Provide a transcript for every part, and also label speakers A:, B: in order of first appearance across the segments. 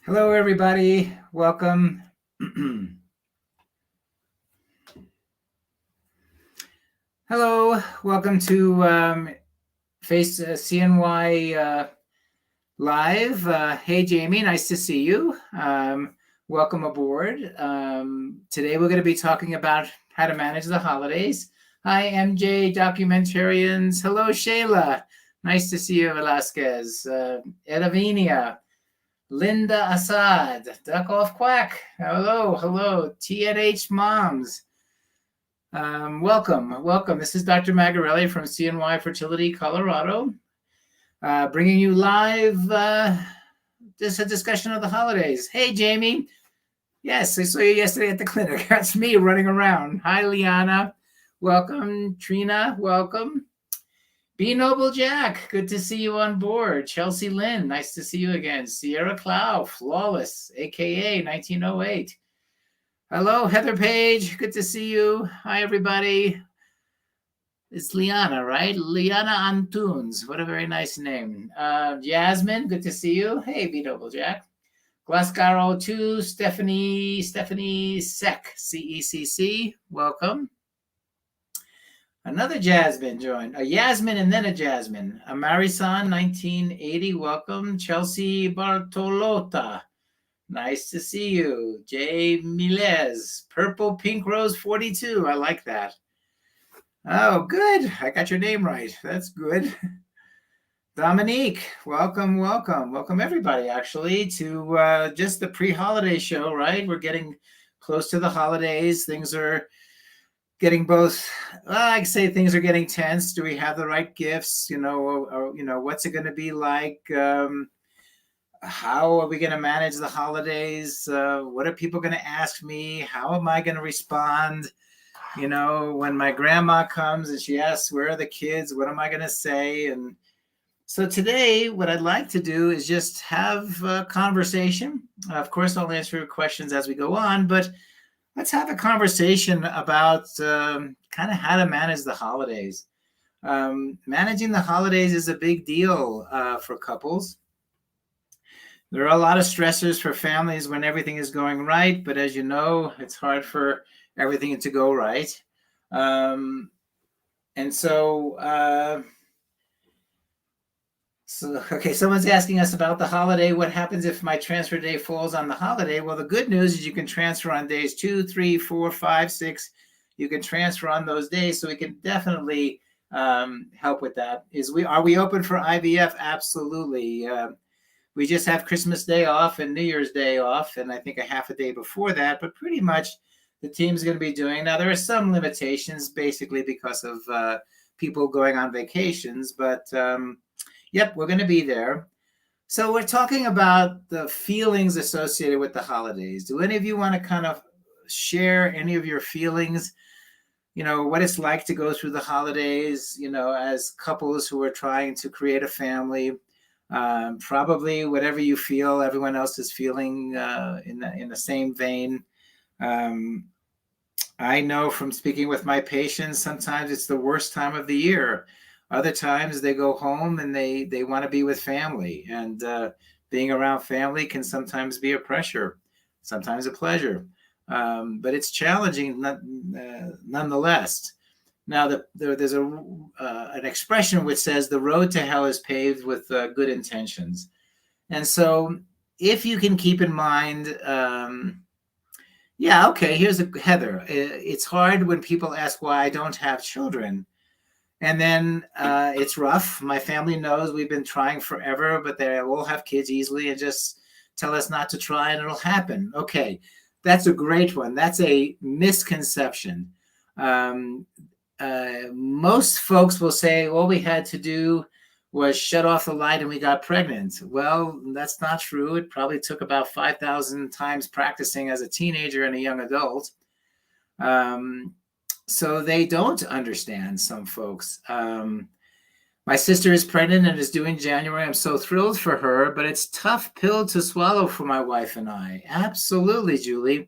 A: Hello, everybody. Welcome. Hello. Welcome to CNY Live. Hey, Jamie. Nice to see you. Welcome aboard. Today, we're going to be talking about how to manage the holidays. Hi, MJ Documentarians. Hello, Shayla. Nice to see you, Velasquez. Edavinia. Linda Assad, Duck Off Quack. Hello. TNH Moms. Welcome. This is Dr. Magarelli from CNY Fertility, Colorado, bringing you live just a discussion of the holidays. Hey, Jamie. Yes, I saw you yesterday at the clinic. That's me running around. Hi, Liana. Welcome. Trina, welcome. B Noble Jack, good to see you on board. Chelsea Lynn, nice to see you again. Sierra Clow, Flawless, aka 1908. Hello, Heather Page, good to see you. Hi, everybody. It's Liana, right? Liana Antunes, what a very nice name. Jasmine, good to see you. Hey, B Noble Jack. Glasgow 2, Stephanie Seck, CECC, welcome. Another Jasmine joined. A Yasmin and then a Jasmine. A Marisan, 1980, welcome. Chelsea Bartolota, nice to see you. Jay Miles, Purple Pink Rose 42, I like that. Oh, good. I got your name right. That's good. Dominique, welcome everybody, actually, to just the pre-holiday show, right? We're getting close to the holidays. Things are getting both, I say things are getting tense. Do we have the right gifts? What's it going to be like? How are we going to manage the holidays? What are people going to ask me? How am I going to respond? When my grandma comes and she asks, where are the kids? What am I going to say? And so today, what I'd like to do is just have a conversation. Of course, I'll answer your questions as we go on, but let's have a conversation about kind of how to manage the holidays. Managing the holidays is a big deal for couples. There are a lot of stressors for families when everything is going right, but as you know, it's hard for everything to go right. Okay, someone's asking us about the holiday. What happens if my transfer day falls on the holiday? Well, the good news is you can transfer on days 2, 3, 4, 5, 6. You can transfer on those days, so we can definitely help with that. Are we open for IVF? Absolutely. We just have Christmas Day off and New Year's Day off, and I think a half a day before that, but pretty much the team's going to be doing. Now, there are some limitations, basically because of people going on vacations, but yep, we're going to be there. So we're talking about the feelings associated with the holidays. Do any of you want to kind of share any of your feelings? What it's like to go through the holidays, as couples who are trying to create a family. Probably whatever you feel, everyone else is feeling in the same vein. I know from speaking with my patients, sometimes it's the worst time of the year. Other times they go home and they want to be with family, and being around family can sometimes be a pressure, sometimes a pleasure, but it's challenging nonetheless. Now, there's an expression which says the road to hell is paved with good intentions. And so if you can keep in mind, here's Heather. It's hard when people ask why I don't have children. And then it's rough. My family knows we've been trying forever, but they all have kids easily and just tell us not to try and it'll happen. Okay, that's a great one. That's a misconception. Most folks will say all we had to do was shut off the light and we got pregnant. Well, that's not true. It probably took about 5,000 times practicing as a teenager and a young adult. So they don't understand, some folks. My sister is pregnant and is due in January. I'm so thrilled for her, but it's a tough pill to swallow for my wife and I. Absolutely, Julie.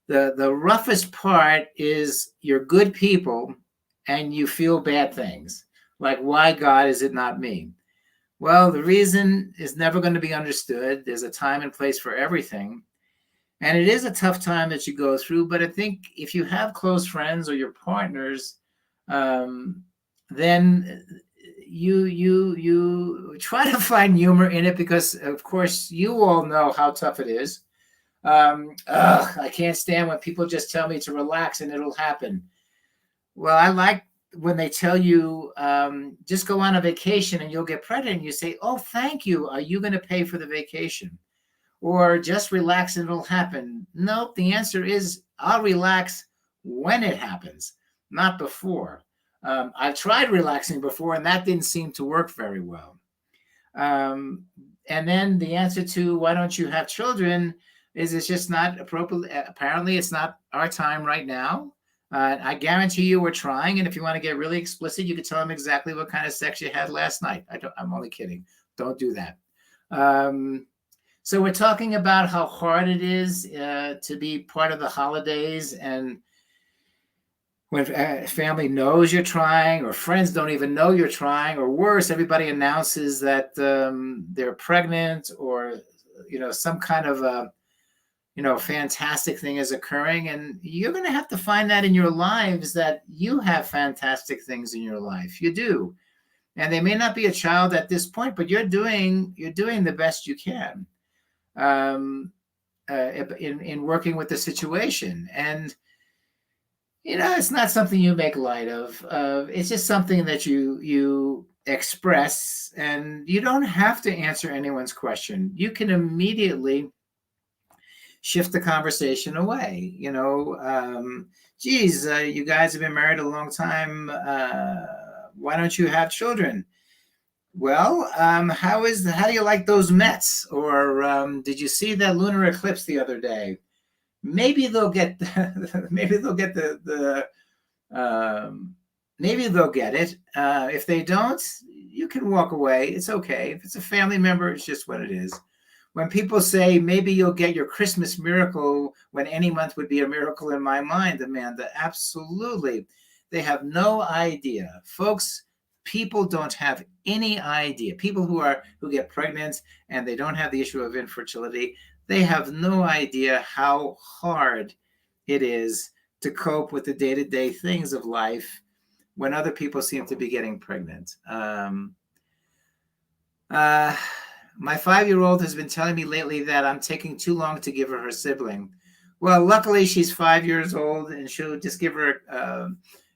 A: The roughest part is you're good people and you feel bad things. Like, why, God, is it not me? Well, the reason is never going to be understood. There's a time and place for everything. And it is a tough time that you go through. But I think if you have close friends or your partners, um, then you try to find humor in it, because of course you all know how tough it is. I can't stand when people just tell me to relax and it'll happen. Well, I like when they tell you, just go on a vacation and you'll get pregnant. And you say, oh, thank you. Are you going to pay for the vacation? Or just relax and it'll happen? Nope. The answer is I'll relax when it happens, not before. I've tried relaxing before and that didn't seem to work very well. Um, and then the answer to why don't you have children is it's just not appropriate. Apparently, it's not our time right now. I guarantee you we're trying. And if you want to get really explicit, you can tell them exactly what kind of sex you had last night. I'm only kidding. Don't do that. So we're talking about how hard it is to be part of the holidays, and when family knows you're trying, or friends don't even know you're trying, or worse, everybody announces that they're pregnant, or some kind of fantastic thing is occurring, and you're going to have to find that in your lives that you have fantastic things in your life. You do, and they may not be a child at this point, but you're doing the best you can in working with the situation. And it's not something you make light of. It's just something that you express, and you don't have to answer anyone's question. You can immediately shift the conversation away. Geez, you guys have been married a long time. Why don't you have children? Well, how do you like those Mets? Or did you see that lunar eclipse the other day? Maybe they'll get maybe they'll get maybe they'll get it. If they don't, you can walk away. It's okay. If it's a family member, it's just what it is. When people say maybe you'll get your Christmas miracle, when any month would be a miracle in my mind, Amanda, absolutely. They have no idea. Folks, people don't have any idea. People who get pregnant and they don't have the issue of infertility, they have no idea how hard it is to cope with the day-to-day things of life when other people seem to be getting pregnant. My 5-year-old has been telling me lately that I'm taking too long to give her sibling. Well, luckily she's 5 years old, and she'll just give her,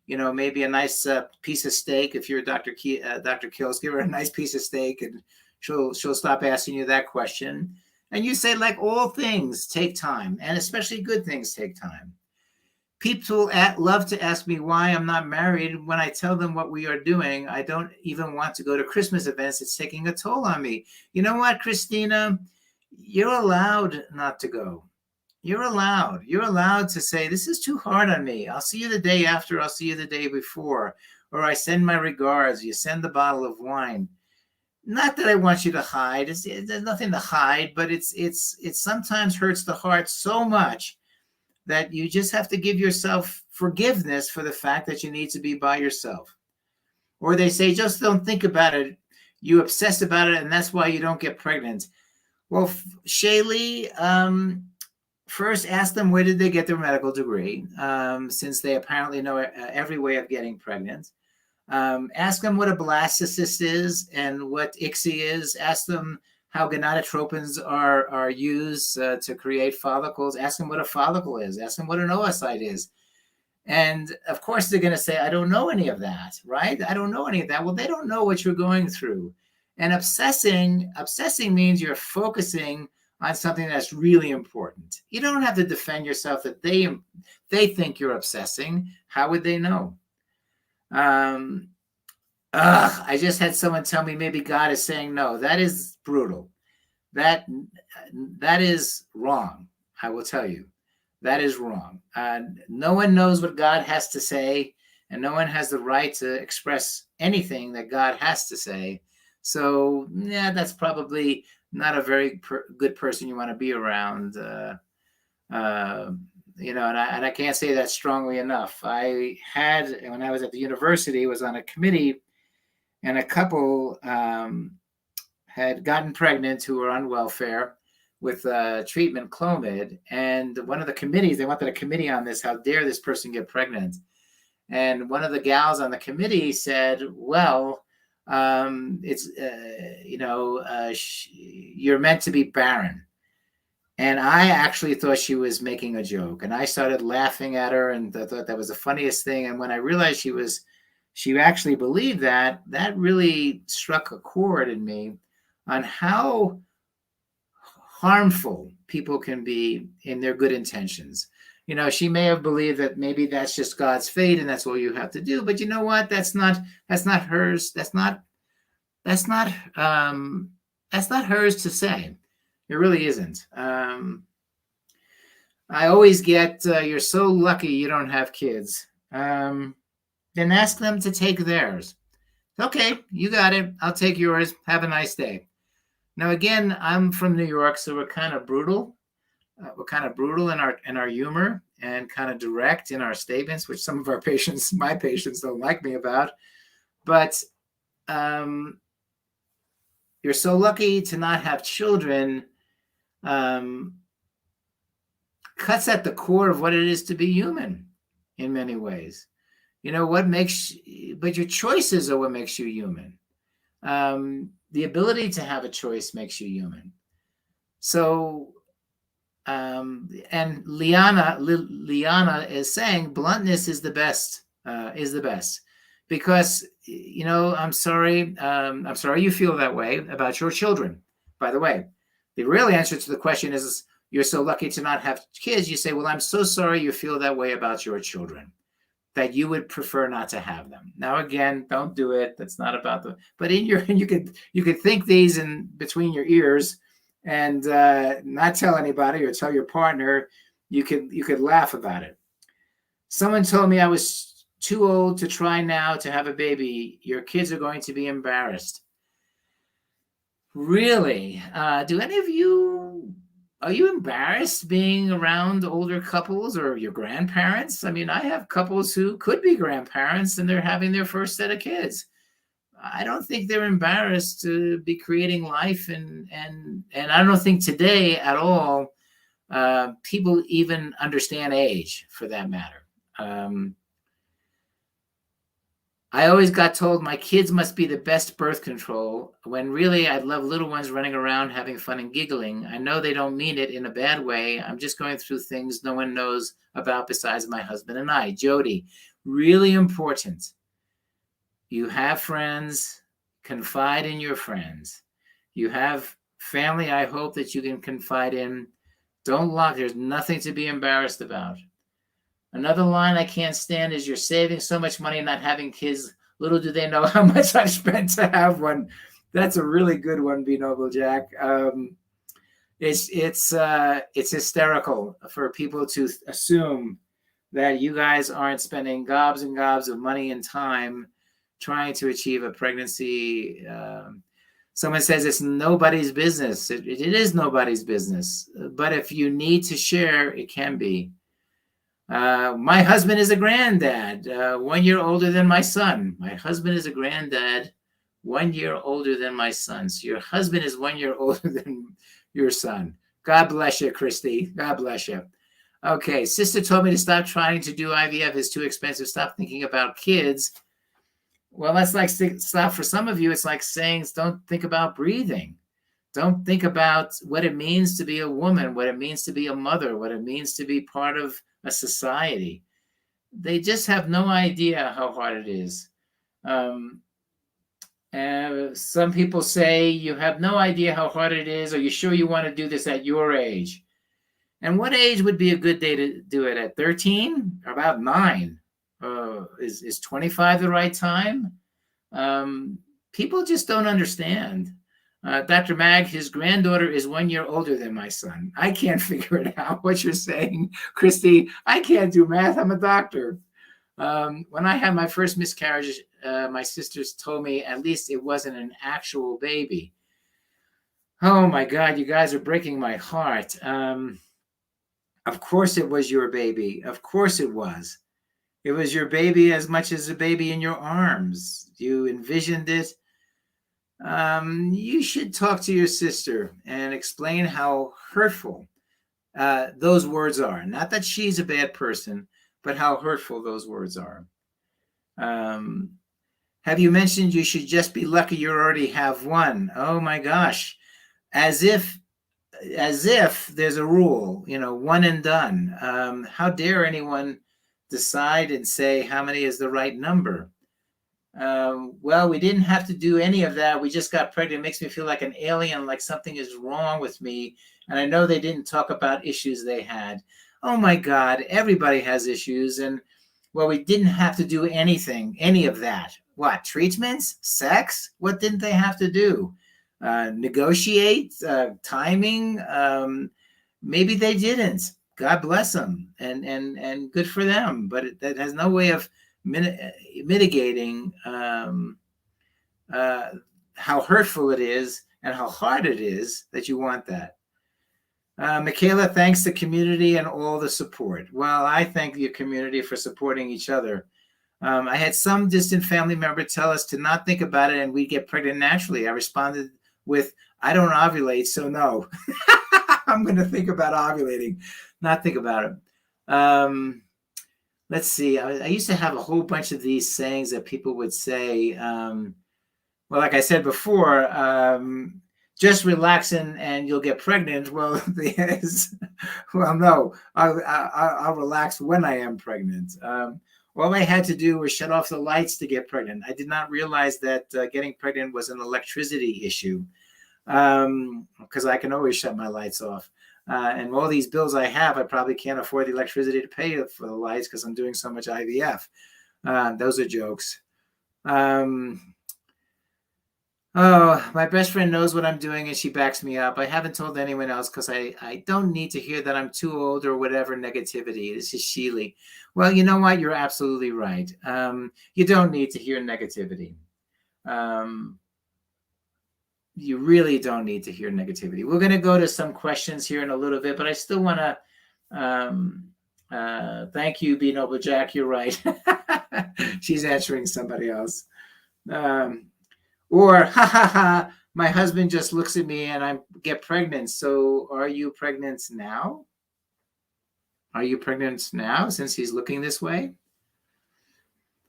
A: maybe a nice piece of steak. If you're Dr. Kills, give her a nice piece of steak, and she'll stop asking you that question. And you say, like all things, take time, and especially good things take time. People love to ask me why I'm not married. When I tell them what we are doing, I don't even want to go to Christmas events. It's taking a toll on me. You know what, Christina? You're allowed not to go. You're allowed. You're allowed to say, this is too hard on me. I'll see you the day after. I'll see you the day before. Or I send my regards. You send the bottle of wine. Not that I want you to hide. There's nothing to hide, but it sometimes hurts the heart so much that you just have to give yourself forgiveness for the fact that you need to be by yourself. Or they say, just don't think about it. You obsess about it, and that's why you don't get pregnant. Well, Shaylee, first ask them where did they get their medical degree, since they apparently know every way of getting pregnant. Ask them what a blastocyst is and what ICSI is. Ask them how gonadotropins are used to create follicles. Ask them what a follicle is. Ask them what an oocyte is. And of course, they're going to say, I don't know any of that, right? I don't know any of that. Well, they don't know what you're going through. And obsessing means you're focusing on something that's really important. You don't have to defend yourself that they think you're obsessing. How would they know? I just had someone tell me maybe God is saying no. That is brutal. That is wrong. I will tell you, that is wrong. No one knows what God has to say, and no one has the right to express anything that God has to say. So, yeah, that's probably not a very good person you want to be around. And I can't say that strongly enough. I had, when I was at the university, was on a committee, and a couple had gotten pregnant who were on welfare with treatment Clomid. And one of the committees, they wanted a committee on this. How dare this person get pregnant? And one of the gals on the committee said, well, it's, you're meant to be barren. And I actually thought she was making a joke. And I started laughing at her and thought that was the funniest thing. And when I realized she actually believed that, that really struck a chord in me on how harmful people can be in their good intentions. She may have believed that maybe that's just God's fate and that's all you have to do. But you know what? That's not hers. That's not hers to say. It really isn't. I always get, you're so lucky you don't have kids. Then ask them to take theirs. Okay, you got it. I'll take yours. Have a nice day. Now, again, I'm from New York, so we're kind of brutal. We're kind of brutal in our humor and kind of direct in our statements, which some of our patients, my patients, don't like me about. But you're so lucky to not have children. Cuts at the core of what it is to be human in many ways. But your choices are what makes you human. The ability to have a choice makes you human. So, and Liana is saying bluntness is the best, because, I'm sorry you feel that way about your children. By the way, the real answer to the question is, you're so lucky to not have kids. You say, well, I'm so sorry you feel that way about your children, that you would prefer not to have them. Now, again, don't do it. That's not about but you could think these in between your ears and not tell anybody or tell your partner. You could laugh about it. Someone told me I was too old to try now to have a baby. Your kids are going to be embarrassed. Really? Do any of you, are you embarrassed being around older couples or your grandparents? I mean, I have couples who could be grandparents and they're having their first set of kids. I don't think they're embarrassed to be creating life, and I don't think today at all people even understand age, for that matter. I always got told my kids must be the best birth control, when really I'd love little ones running around having fun and giggling. I know they don't mean it in a bad way. I'm just going through things no one knows about besides my husband and I. Jody, really important. You have friends, confide in your friends. You have family, I hope, that you can confide in. Don't lock. There's nothing to be embarrassed about. Another line I can't stand is, you're saving so much money not having kids. Little do they know how much I've spent to have one. That's a really good one, B Noble Jack. It's hysterical for people to assume that you guys aren't spending gobs and gobs of money and time trying to achieve a pregnancy. Someone says it's nobody's business. It is nobody's business. But if you need to share, it can be. My husband is a granddad, 1 year older than my son. My husband is a granddad, 1 year older than my son. So your husband is 1 year older than your son. God bless you, Christy. God bless you. Okay, sister told me to stop trying to do IVF. It's too expensive. Stop thinking about kids. Well, that's like stop. For some of you, it's like saying don't think about breathing. Don't think about what it means to be a woman, what it means to be a mother, what it means to be part of a society. They just have no idea how hard it is. Some people say you have no idea how hard it is. Are you sure you want to do this at your age? And what age would be a good day to do it? At 13? Or about 9? Is 25 the right time? People just don't understand. Dr. Mag, his granddaughter is 1 year older than my son. I can't figure it out what you're saying, Christy. I can't do math. I'm a doctor. When I had my first miscarriage, my sisters told me at least it wasn't an actual baby. Oh my God, you guys are breaking my heart. Of course it was your baby. Of course it was. It was your baby as much as a baby in your arms. You envisioned it. You should talk to your sister and explain how hurtful those words are. Not that she's a bad person, but how hurtful those words are. Um, have you mentioned you should just be lucky you already have one? Oh my gosh. As if there's a rule, one and done. How dare anyone decide and say how many is the right number? Well, we didn't have to do any of that. We just got pregnant. It makes me feel like an alien, like something is wrong with me. And I know they didn't talk about issues they had. Oh my God, everybody has issues. And well, we didn't have to do any of that. What, treatments, sex? What didn't they have to do? Negotiate, timing? Maybe they didn't. God bless them, and good for them. But that has no way of mitigating how hurtful it is and how hard it is that you want that. Michaela thanks the community and all the support. Well, I thank the community for supporting each other. I had some distant family member tell us to not think about it and we'd get pregnant naturally. I responded with, I don't ovulate, so no. I'm going to think about ovulating, not think about it. Let's see. I used to have a whole bunch of these sayings that people would say. Well, like I said before, just relax and you'll get pregnant. Well, no, I'll relax when I am pregnant. All I had to do was shut off the lights to get pregnant. I did not realize that getting pregnant was an electricity issue, because I can always shut my lights off. And all these bills I have, I probably can't afford the electricity to pay for the lights because I'm doing so much IVF. Those are jokes. Oh, my best friend knows what I'm doing and she backs me up. I haven't told anyone else because I don't need to hear that I'm too old or whatever negativity. This is Sheely. Well, you know what? You're absolutely right. You don't need to hear negativity. You really don't need to hear negativity. We're going to go to some questions here in a little bit, but I still want to thank you, Be Noble Jack. You're right. She's answering somebody else. Or, ha ha ha, my husband just looks at me and I get pregnant. So are you pregnant now? Are you pregnant now since he's looking this way?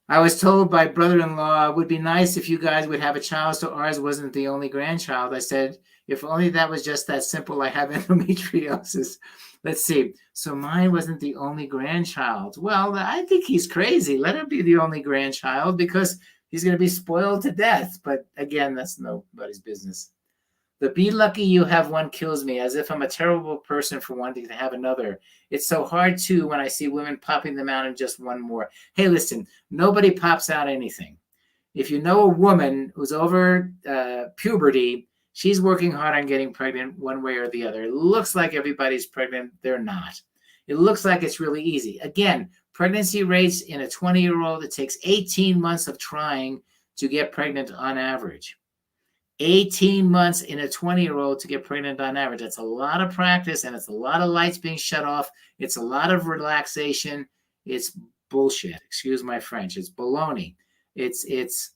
A: I was told by brother-in-law, it would be nice if you guys would have a child so ours wasn't the only grandchild. I said, if only that was just that simple. I have endometriosis. Let's see. So mine wasn't the only grandchild. Well, I think he's crazy. Let him be the only grandchild because he's going to be spoiled to death. But again, that's nobody's business. The be lucky you have one kills me, as if I'm a terrible person for wanting to have another. It's so hard, too, when I see women popping them out and just one more. Hey, listen, nobody pops out anything. If you know a woman who's over puberty, she's working hard on getting pregnant one way or the other. It looks like everybody's pregnant. They're not. It looks like it's really easy. Again, pregnancy rates in a 20-year-old, it takes 18 months of trying to get pregnant on average. 18 months in a 20-year-old to get pregnant on average. That's a lot of practice, and it's a lot of lights being shut off. It's a lot of relaxation. It's bullshit. Excuse my French. It's baloney. It's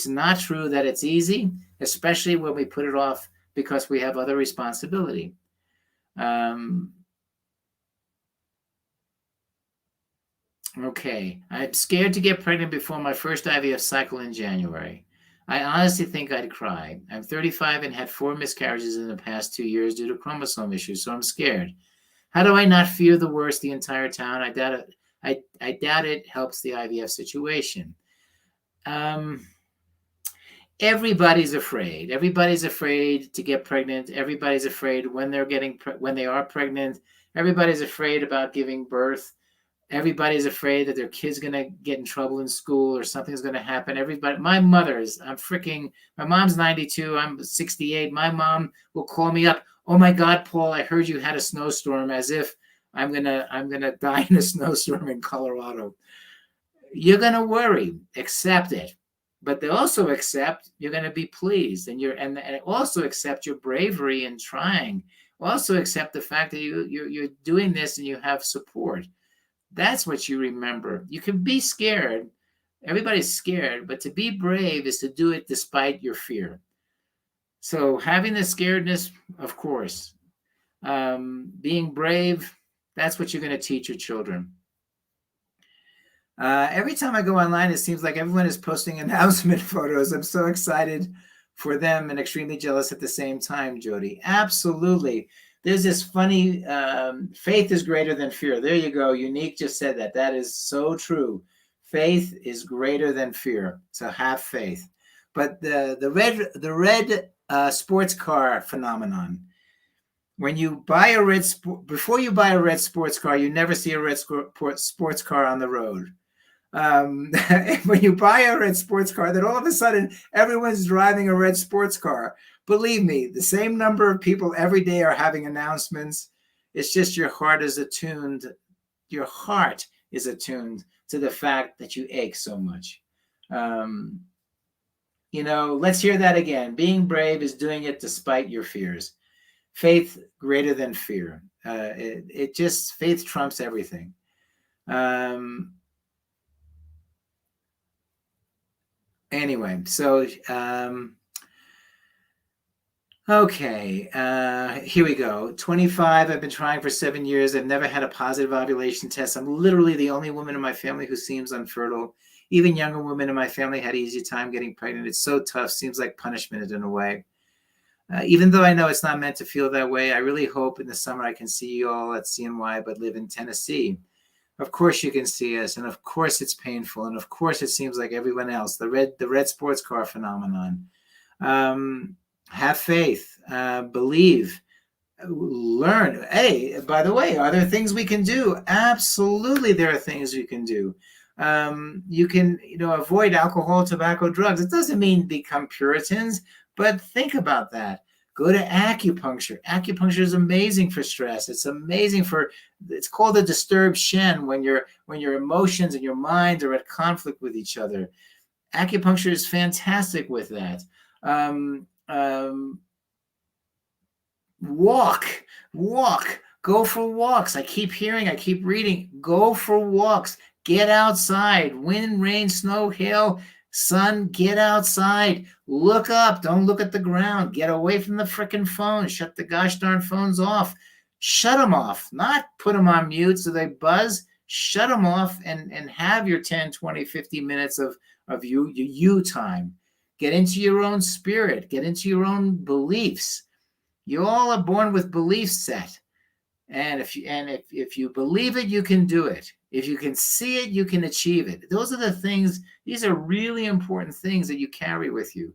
A: not true that it's easy, especially when we put it off because we have other responsibility. Okay. I'm scared to get pregnant before my first IVF cycle in January. I honestly think I'd cry. I'm 35 and had 4 miscarriages in the past 2 years due to chromosome issues, so I'm scared. How do I not fear the worst the entire time? I doubt it. I doubt it helps the IVF situation. Everybody's afraid. Everybody's afraid to get pregnant. Everybody's afraid when they are pregnant. Everybody's afraid about giving birth. Everybody's afraid that their kid's going to get in trouble in school or something's going to happen. My mom's 92. I'm 68. My mom will call me up. Oh my God, Paul, I heard you had a snowstorm, as if I'm going to die in a snowstorm in Colorado. You're going to worry, accept it. But they also accept you're going to be pleased and also accept your bravery in trying. Also accept the fact that you're doing this and you have support. That's what you remember. You can be scared, Everybody's scared, but to be brave is to do it despite your fear. So having the scaredness, of course, being brave, that's what you're going to teach your children. Every time I go online, it seems like everyone is posting announcement photos. I'm so excited for them and extremely jealous at the same time, Jody. Absolutely. There's this funny, faith is greater than fear. There you go. Unique just said that. That is so true. Faith is greater than fear. So have faith. But the red sports car phenomenon. When you buy a before you buy a red sports car, you never see a red sports car on the road. When you buy a red sports car, then all of a sudden everyone's driving a red sports car. Believe me, the same number of people every day are having announcements. It's just your heart is attuned. Your heart is attuned to the fact that you ache so much. Let's hear that again. Being brave is doing it despite your fears. Faith greater than fear. Faith trumps everything. Anyway, so okay, here we go. 25, I've been trying for 7 years. I've never had a positive ovulation test. I'm literally the only woman in my family who seems unfertile. Even younger women in my family had an easy time getting pregnant. It's so tough. Seems like punishment in a way. Even though I know it's not meant to feel that way, I really hope in the summer I can see you all at CNY, but live in Tennessee. Of course you can see us, and of course it's painful, and of course it seems like everyone else. The red sports car phenomenon. Have faith, believe, learn. Hey, by the way, are there things we can do? Absolutely, there are things you can do. You can, avoid alcohol, tobacco, drugs. It doesn't mean become Puritans, but think about that. Go to acupuncture. Acupuncture is amazing for stress. It's amazing it's called a disturbed Shen when your emotions and your mind are at conflict with each other. Acupuncture is fantastic with that. Walk, go for walks. I keep reading, go for walks, get outside, wind, rain, snow, hail, sun, get outside, look up, don't look at the ground, get away from the frickin' phone, shut the gosh darn phones off, shut them off, not put them on mute so they buzz, shut them off and have your 10, 20, 50 minutes of you time. Get into your own spirit, get into your own beliefs. You all are born with belief set. And if you believe it, you can do it. If you can see it, you can achieve it. Those are the things, these are really important things that you carry with you.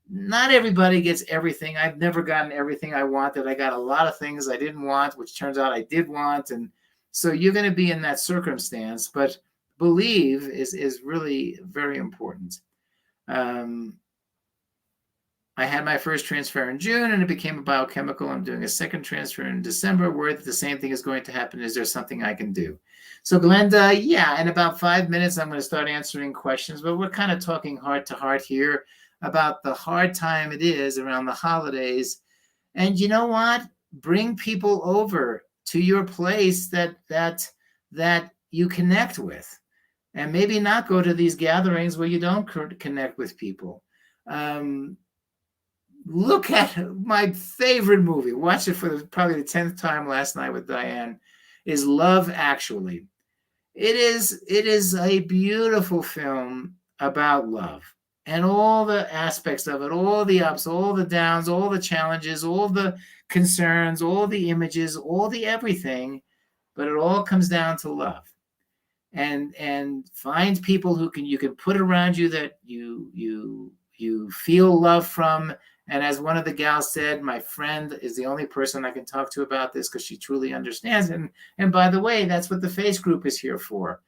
A: Not everybody gets everything. I've never gotten everything I wanted. I got a lot of things I didn't want, which turns out I did want. And so you're going to be in that circumstance, but believe is really very important. I had my first transfer in June and it became a biochemical. I'm doing a second transfer in December. Worried that the same thing is going to happen. Is there something I can do? So Glenda, yeah, in about 5 minutes, I'm going to start answering questions, but we're kind of talking heart to heart here about the hard time it is around the holidays. And you know what? Bring people over to your place that you connect with, and maybe not go to these gatherings where you don't connect with people. Look at my favorite movie. Watched it for probably the 10th time last night with Diane. Is Love Actually. It is a beautiful film about love and all the aspects of it, all the ups, all the downs, all the challenges, all the concerns, all the images, all the everything, but it all comes down to love. And find people who you can put around you that you feel love from. And as one of the gals said, my friend is the only person I can talk to about this because she truly understands it. And by the way, that's what the face group is here for.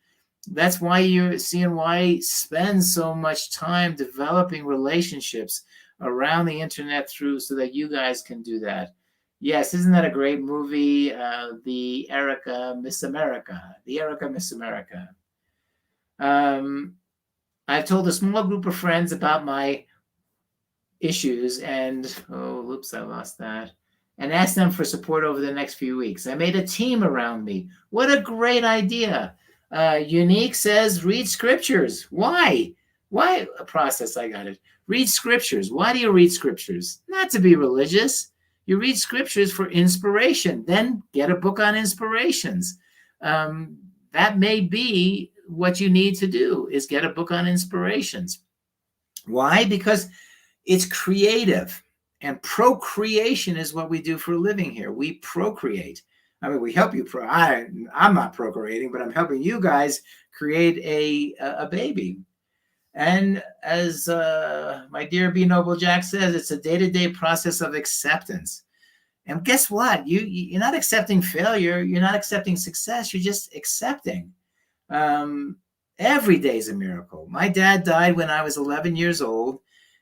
A: That's why you're seeing why spend so much time developing relationships around the internet so that you guys can do that. Yes, isn't that a great movie? The Erica Miss America. I've told a small group of friends about my issues and I lost that, and asked them for support over the next few weeks. I made a team around me. What a great idea. Unique says, read scriptures. Why? Why? A process, I got it. Read scriptures. Why do you read scriptures? Not to be religious. You read scriptures for inspiration. Then get a book on inspirations. That may be what you need to do, is get a book on inspirations. Why? Because it's creative, and procreation is what we do for a living here. We procreate. I mean, we help you. I'm not procreating, but I'm helping you guys create a baby. And as my dear B. Noble Jack says, it's a day-to-day process of acceptance. And guess what? You're not accepting failure. You're not accepting success. You're just accepting. Every day is a miracle. My dad died when I was 11 years old,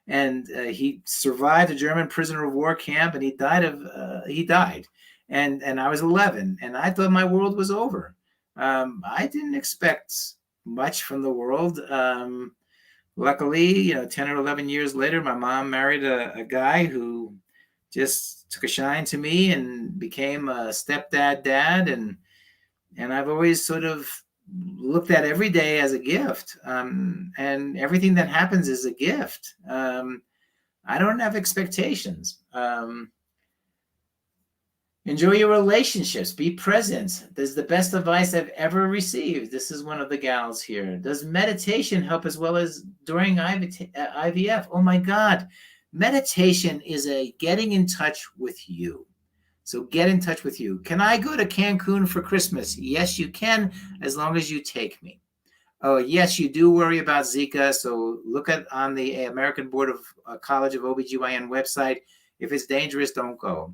A: and he survived a German prisoner of war camp, and he died. And I was 11, and I thought my world was over. I didn't expect much from the world. Luckily, 10 or 11 years later, my mom married a guy who just took a shine to me and became a stepdad dad. And I've always sort of looked at every day as a gift. And everything that happens is a gift. I don't have expectations. Enjoy your relationships. Be present. This is the best advice I've ever received. This is one of the gals here. Does meditation help as well as during IVF? Oh my God. Meditation is a getting in touch with you. So get in touch with you. Can I go to Cancun for Christmas? Yes, you can, as long as you take me. Oh, yes, you do worry about Zika. So look on the American Board of College of OBGYN website. If it's dangerous, don't go.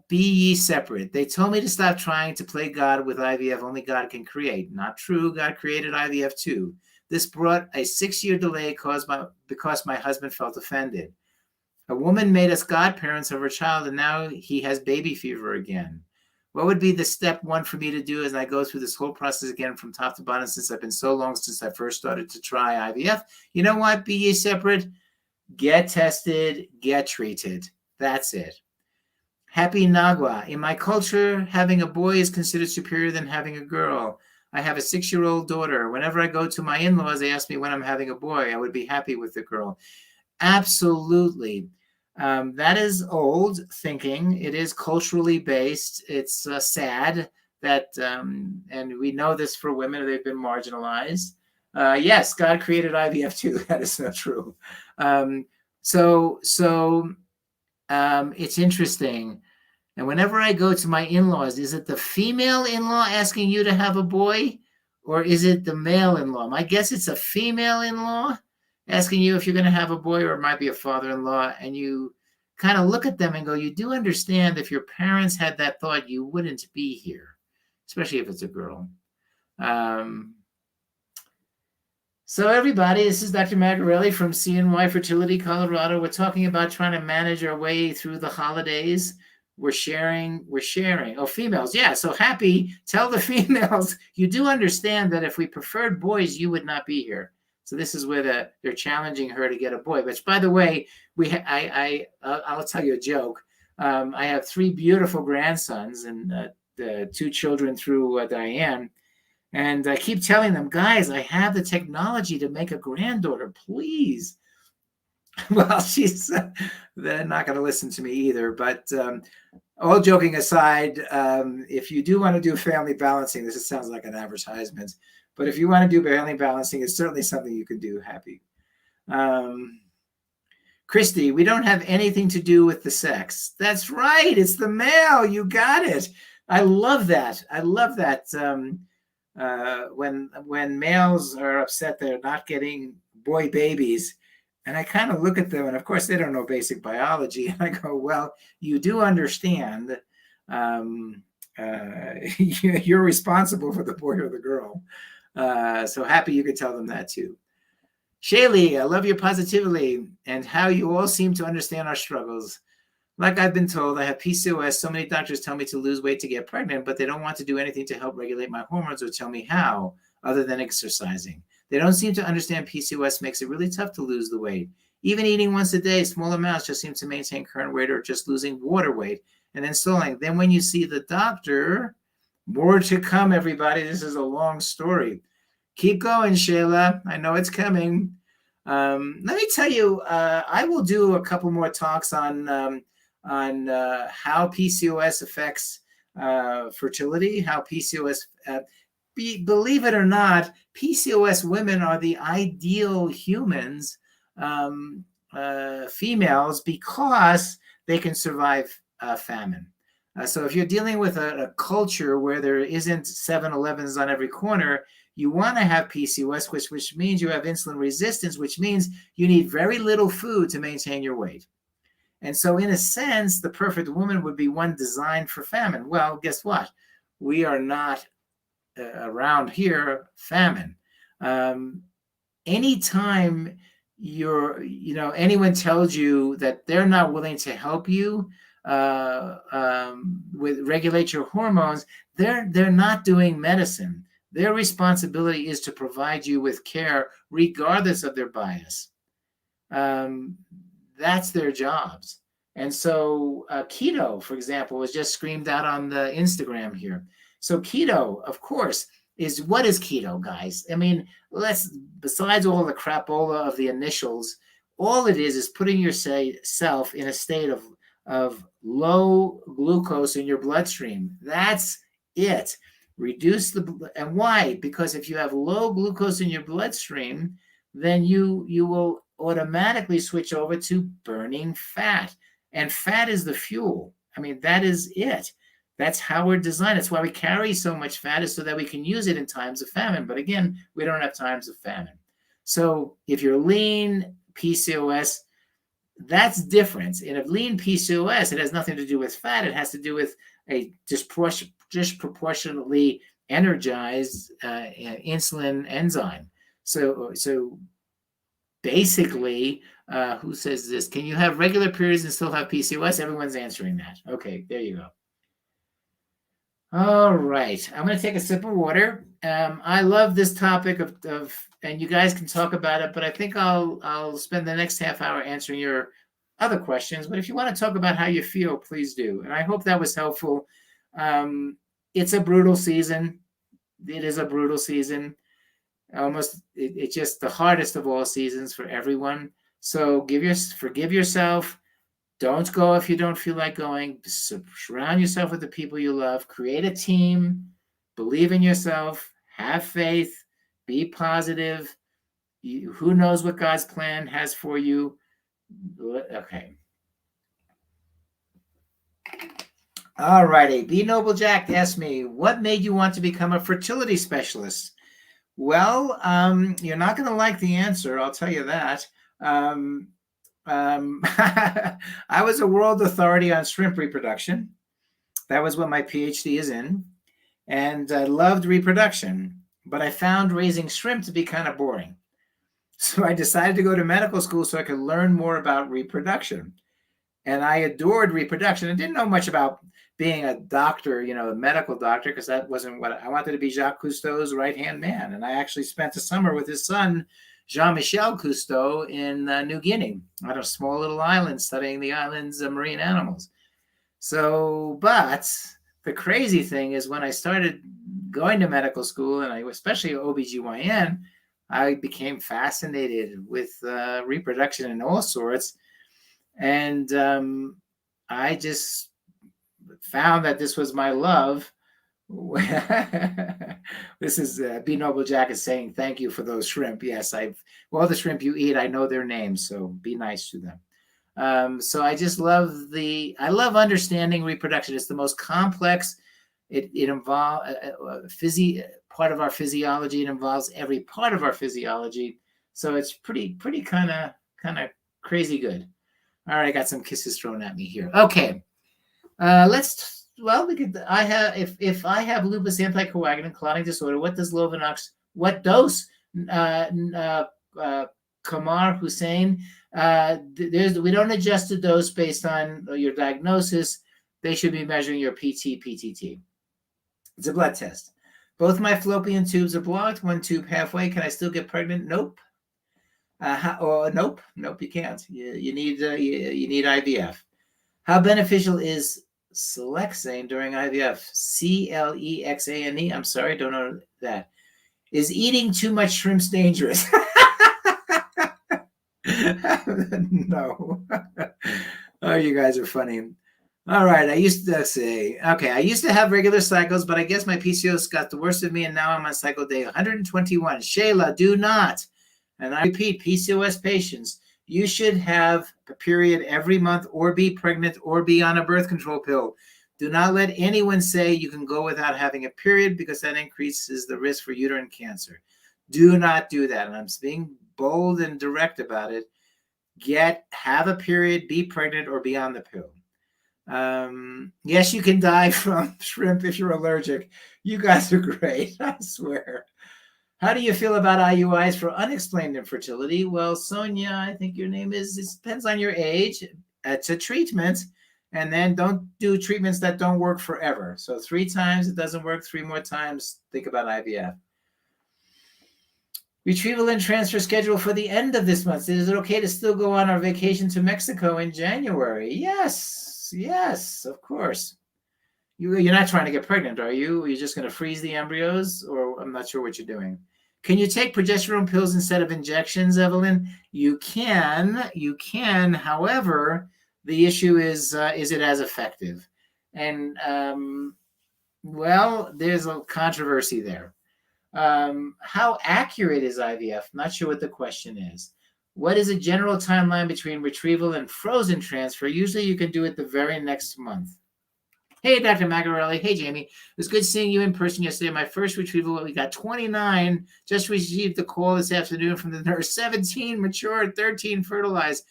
A: Be ye separate. They told me to stop trying to play God with IVF. Only God can create. Not true. God created IVF too. This brought a 6-year delay because my husband felt offended. A woman made us godparents of her child, and now he has baby fever again. What would be the step one for me to do as I go through this whole process again from top to bottom, since I've been so long since I first started to try IVF? You know what? Be ye separate. Get tested. Get treated. That's it. Happy Nagua. In my culture, having a boy is considered superior than having a girl. I have a 6-year-old daughter. Whenever I go to my in-laws, they ask me when I'm having a boy. I would be happy with the girl. Absolutely. That is old thinking. It is culturally based. It's sad that, and we know this for women, they've been marginalized. Yes, God created IVF too. That is not true. It's interesting. And whenever I go to my in-laws, is it the female in-law asking you to have a boy, or is it the male in-law? My guess it's a female in-law asking you if you're going to have a boy, or it might be a father-in-law. And you kind of look at them and go, you do understand if your parents had that thought, you wouldn't be here, especially if it's a girl. So everybody, this is Dr. Magarelli from CNY Fertility, Colorado. We're talking about trying to manage our way through the holidays. We're sharing. Oh, females. Yeah. So Happy, tell the females, you do understand that if we preferred boys, you would not be here. So this is where they're challenging her to get a boy. Which, by the way, I'll tell you a joke. I have 3 beautiful grandsons and 2 children through Diane. And I keep telling them, guys, I have the technology to make a granddaughter, please. Well, they're not going to listen to me either. But all joking aside, if you do want to do family balancing, this sounds like an advertisement, but if you want to do family balancing, it's certainly something you can do, Happy. Christy, we don't have anything to do with the sex. That's right. It's the male. You got it. I love that. When males are upset they're not getting boy babies, and I kind of look at them, and of course they don't know basic biology, and I go, well, you do understand you're responsible for the boy or the girl. So Happy you could tell them that too. Shaylee, I love your positivity and how you all seem to understand our struggles. Like I've been told, I have PCOS. So many doctors tell me to lose weight to get pregnant, but they don't want to do anything to help regulate my hormones or tell me how, other than exercising. They don't seem to understand PCOS makes it really tough to lose the weight. Even eating once a day, small amounts just seem to maintain current weight or just losing water weight and then stalling. Then when you see the doctor, More to come, everybody. This is a long story. Keep going, Shayla. I know it's coming. Let me tell you, I will do a couple more talks on how PCOS affects fertility, how PCOS, believe it or not, PCOS women are the ideal humans, females, because they can survive famine. So if you're dealing with a culture where there isn't 7-Elevens on every corner, you want to have PCOS, which means you have insulin resistance, which means you need very little food to maintain your weight. And so in a sense, the perfect woman would be one designed for famine. Well, guess what? We are not around here famine. Anytime anyone tells you that they're not willing to help you with regulate your hormones, they're not doing medicine. Their responsibility is to provide you with care regardless of their bias. That's their jobs. And so keto, for example, was just screamed out on the Instagram here. So keto, of course, what is keto, guys? I mean, besides all the crapola of the initials, all it is putting yourself in a state of low glucose in your bloodstream. That's it. Reduce and why? Because if you have low glucose in your bloodstream, then you will automatically switch over to burning fat. And fat is the fuel. I mean, that is it. That's how we're designed. That's why we carry so much fat, is so that we can use it in times of famine. But again, we don't have times of famine. So if you're lean, PCOS, that's different. And if lean PCOS, it has nothing to do with fat. It has to do with a disproportionately energized insulin enzyme. So basically, who says this? Can you have regular periods and still have PCOS? Everyone's answering that. Okay, there you go. All right, I'm going to take a sip of water. I love this topic of, and you guys can talk about it, but I think I'll spend the next half hour answering your other questions. But if you want to talk about how you feel, please do. And I hope that was helpful. It's a brutal season. It is a brutal season. It's just the hardest of all seasons for everyone. So forgive yourself. Don't go if you don't feel like going. Surround yourself with the people you love. Create a team. Believe in yourself. Have faith. Be positive. Who knows what God's plan has for you? Okay. All righty. B Noble Jack asked me, what made you want to become a fertility specialist? Well, you're not going to like the answer. I'll tell you that. I was a world authority on shrimp reproduction. That was what my PhD is in. And I loved reproduction, but I found raising shrimp to be kind of boring. So I decided to go to medical school so I could learn more about reproduction. And I adored reproduction. I didn't know much about being a doctor, a medical doctor, because that wasn't what I wanted to be. Jacques Cousteau's right-hand man. And I actually spent a summer with his son, Jean-Michel Cousteau, in New Guinea, on a small little island, studying the island's marine animals. So, but the crazy thing is, when I started going to medical school, and especially OBGYN, I became fascinated with reproduction in all sorts. And I just found that this was my love. This is B Noble Jack is saying thank you for those shrimp. Yes, all the shrimp you eat, I know their names, so be nice to them. So I just love I love understanding reproduction. It's the most complex. It involves part of our physiology. It involves every part of our physiology. So it's pretty kind of crazy good. All right, I got some kisses thrown at me here. Okay, if I have lupus anticoagulant clotting disorder, what dose? Kamar Hussein, we don't adjust the dose based on your diagnosis. They should be measuring your PTT. It's a blood test. Both my fallopian tubes are blocked. One tube halfway. Can I still get pregnant? Nope. Nope, you can't. You need IVF. How beneficial is Clexane during IVF. Clexane. I'm sorry, don't know that. Is eating too much shrimps dangerous? No. Oh, you guys are funny. All right. I used to have regular cycles, but I guess my PCOS got the worst of me, and now I'm on cycle day 121. Shayla, do not. And I repeat, PCOS patients, you should have a period every month or be pregnant or be on a birth control pill. Do not let anyone say you can go without having a period, because that increases the risk for uterine cancer. Do not do that. And I'm being bold and direct about it. Have a period, be pregnant, or be on the pill. Yes, you can die from shrimp if you're allergic. You guys are great, I swear. How do you feel about IUIs for unexplained infertility? Well, Sonia, I think your name is, it depends on your age. It's a treatment, and then don't do treatments that don't work forever. So 3 times it doesn't work, 3 more times, think about IVF. Retrieval and transfer schedule for the end of this month. Is it okay to still go on our vacation to Mexico in January? Yes, of course. You're not trying to get pregnant, are you? You're just going to freeze the embryos, or I'm not sure what you're doing. Can you take progesterone pills instead of injections, Evelyn? You can. However, the issue is it as effective? And, well, there's a controversy there. How accurate is IVF? Not sure what the question is. What is a general timeline between retrieval and frozen transfer? Usually you can do it the very next month. Hey, Dr. Magarelli. Hey, Jamie. It was good seeing you in person yesterday. My first retrieval, we got 29. Just received the call this afternoon from the nurse. 17 matured, 13 fertilized.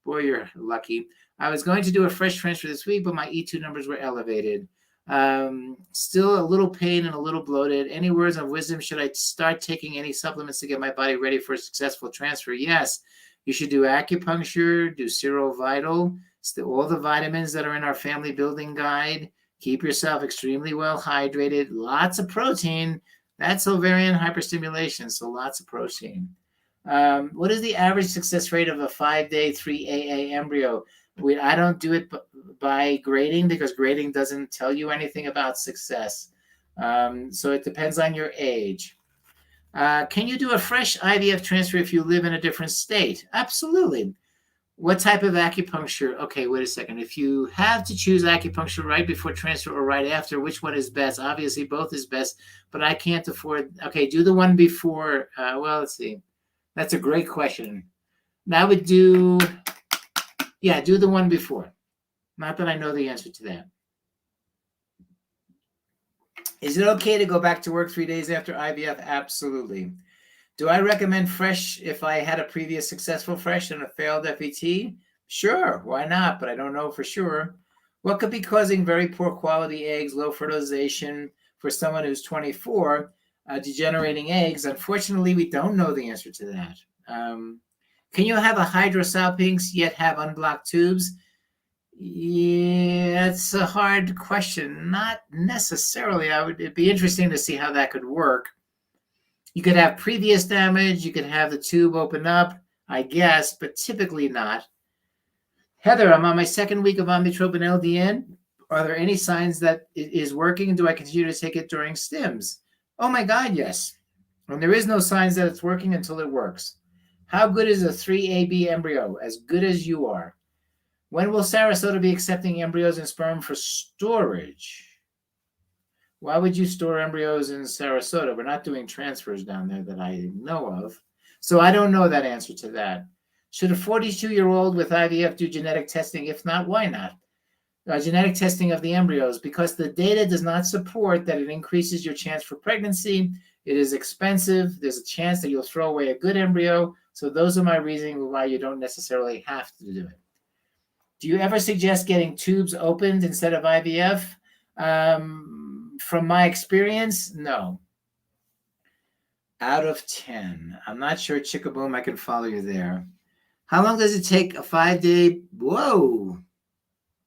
A: Boy, you're lucky. I was going to do a fresh transfer this week, but my E2 numbers were elevated. Still a little pain and a little bloated. Any words of wisdom? Should I start taking any supplements to get my body ready for a successful transfer? Yes. You should do acupuncture, do Vital, all the vitamins that are in our family building guide. Keep yourself extremely well hydrated. Lots of protein. That's ovarian hyperstimulation, so lots of protein. What is the average success rate of a 5-day 3AA embryo? I don't do it by grading, because grading doesn't tell you anything about success. So it depends on your age. Can you do a fresh IVF transfer if you live in a different state? Absolutely. What type of acupuncture? Okay, wait a second. If you have to choose acupuncture right before transfer or right after, which one is best? Obviously, both is best, but I can't afford. Okay, do the one before. Well, let's see. That's a great question. I would do the one before. Not that I know the answer to that. Is it okay to go back to work 3 days after IVF? Absolutely. Do I recommend fresh if I had a previous successful fresh and a failed FET? Sure, why not? But I don't know for sure. What could be causing very poor quality eggs, low fertilization for someone who's 24, degenerating eggs? Unfortunately, we don't know the answer to that. Can you have a hydrosalpinx yet have unblocked tubes? Yeah, it's a hard question. Not necessarily. It'd be interesting to see how that could work. You could have previous damage. You could have the tube open up, I guess, but typically not. Heather, I'm on my 2nd week of Omnitrope and LDN. Are there any signs that it is working? Do I continue to take it during stims? Oh my God, yes. And there is no signs that it's working until it works. How good is a 3AB embryo? As good as you are. When will Sarasota be accepting embryos and sperm for storage? Why would you store embryos in Sarasota? We're not doing transfers down there that I know of. So I don't know that answer to that. Should a 42-year-old with IVF do genetic testing? If not, why not? Genetic testing of the embryos, because the data does not support that it increases your chance for pregnancy. It is expensive. There's a chance that you'll throw away a good embryo. So those are my reasoning why you don't necessarily have to do it. Do you ever suggest getting tubes opened instead of IVF? From my experience, no. Out of 10. I'm not sure, Chickaboom, I can follow you there. How long does it take a 5-day? Whoa.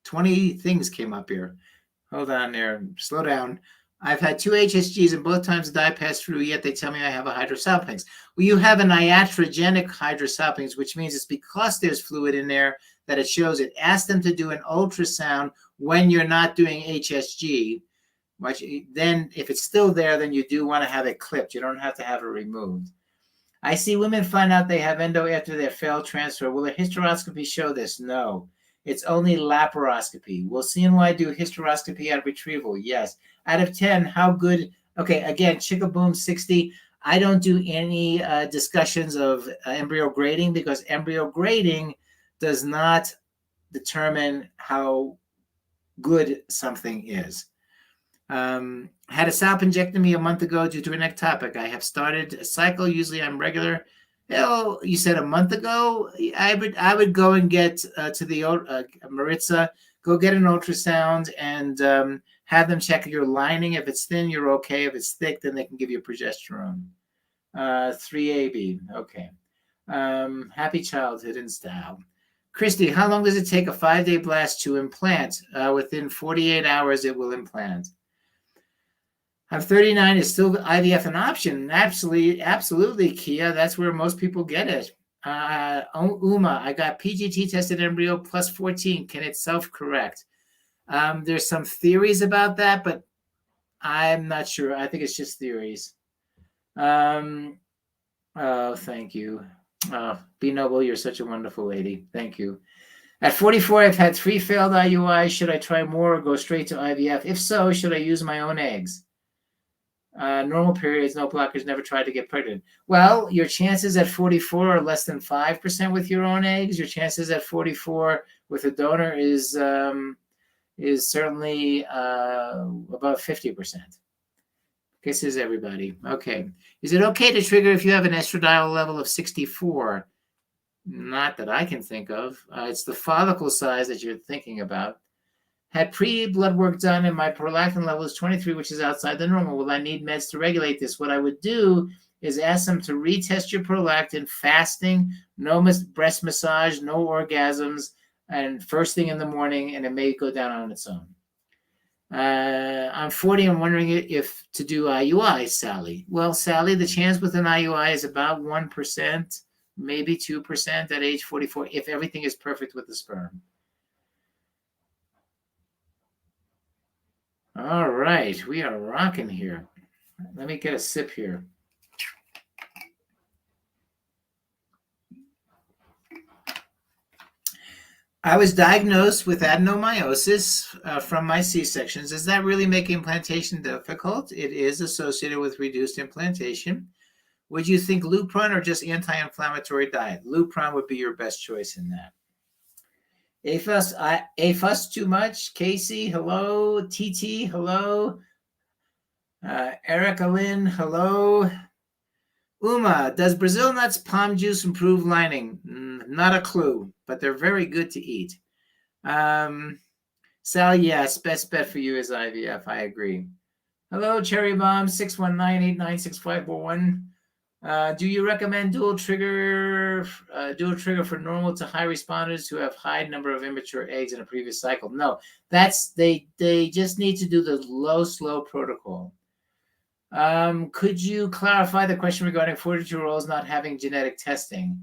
A: 20 things came up here. Hold on there. Slow down. I've had 2 HSGs and both times the dye passed through, yet they tell me I have a hydrosalpinx. Well, you have an iatrogenic hydrosalpinx, which means it's because there's fluid in there that it shows it. Ask them to do an ultrasound when you're not doing HSG. Then if it's still there, then you do want to have it clipped. You don't have to have it removed. I see women find out they have endo after their failed transfer. Will a hysteroscopy show this? No. It's only laparoscopy. Will CNY do hysteroscopy at retrieval? Yes. Out of 10, how good? Okay, again, Chickaboom 60. I don't do any discussions of embryo grading because embryo grading does not determine how good something is. Had a salpingectomy a month ago due to an ectopic. I have started a cycle. Usually I'm regular. Oh, you said a month ago? I would go and get to the Maritza, go get an ultrasound and have them check your lining. If it's thin, you're okay. If it's thick, then they can give you progesterone. 3AB. Okay. Happy childhood in style. Christy, how long does it take a 5-day blast to implant? Within 48 hours, it will implant. I'm 39. Is still IVF an option? Absolutely, Kia. That's where most people get it. Uma, I got PGT tested embryo plus 14. Can it self-correct? There's some theories about that, but I'm not sure. I think it's just theories. Oh, thank you. Be Noble, you're such a wonderful lady. Thank you. At 44, I've had 3 failed IUIs. Should I try more or go straight to IVF? If so, should I use my own eggs? Normal periods, no blockers, never tried to get pregnant. Well, your chances at 44 are less than 5% with your own eggs. Your chances at 44 with a donor is certainly above 50%. Kisses, everybody. Okay. Is it okay to trigger if you have an estradiol level of 64? Not that I can think of. It's the follicle size that you're thinking about. Had pre-blood work done and my prolactin level is 23, which is outside the normal. Will I need meds to regulate this? What I would do is ask them to retest your prolactin, fasting, no breast massage, no orgasms, and first thing in the morning, and it may go down on its own. I'm 40. I'm wondering if to do IUI, Sally. Well, Sally, the chance with an IUI is about 1%, maybe 2% at age 44, if everything is perfect with the sperm. All right, we are rocking here. Let me get a sip here. I was diagnosed with adenomyosis from my C-sections. Does that really make implantation difficult? It is associated with reduced implantation. Would you think Lupron or just anti-inflammatory diet? Lupron would be your best choice in that. AFUS too much. Casey, hello. TT, hello. Erica Lynn, hello. Uma, does Brazil nuts palm juice improve lining? Not a clue, but they're very good to eat. Sal, yes, best bet for you is IVF. I agree. Hello, Cherry Bomb, 619-896-541. Do you recommend dual trigger for normal to high responders who have high number of immature eggs in a previous cycle? No, they just need to do the slow protocol. Could you clarify the question regarding 42-year-olds not having genetic testing?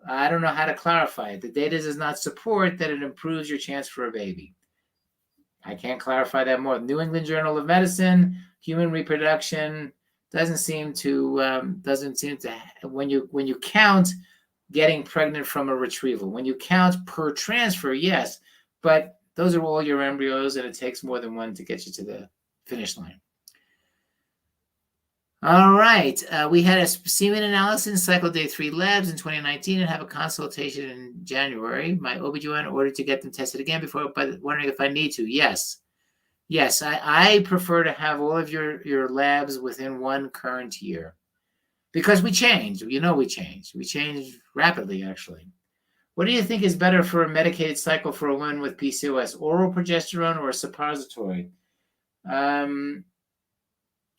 A: I don't know how to clarify it. The data does not support that it improves your chance for a baby. I can't clarify that more. New England Journal of Medicine, Human Reproduction doesn't seem to when you count getting pregnant from a retrieval. When you count per transfer, yes, but those are all your embryos, and it takes more than one to get you to the finish line. All right. We had a semen analysis in cycle day 3 labs in 2019 and have a consultation in January. My OBGYN ordered to get them tested again before, but wondering if I need to. Yes. I prefer to have all of your labs within one current year because we change. We change. We change rapidly, actually. What do you think is better for a medicated cycle for a woman with PCOS, oral progesterone or a suppository?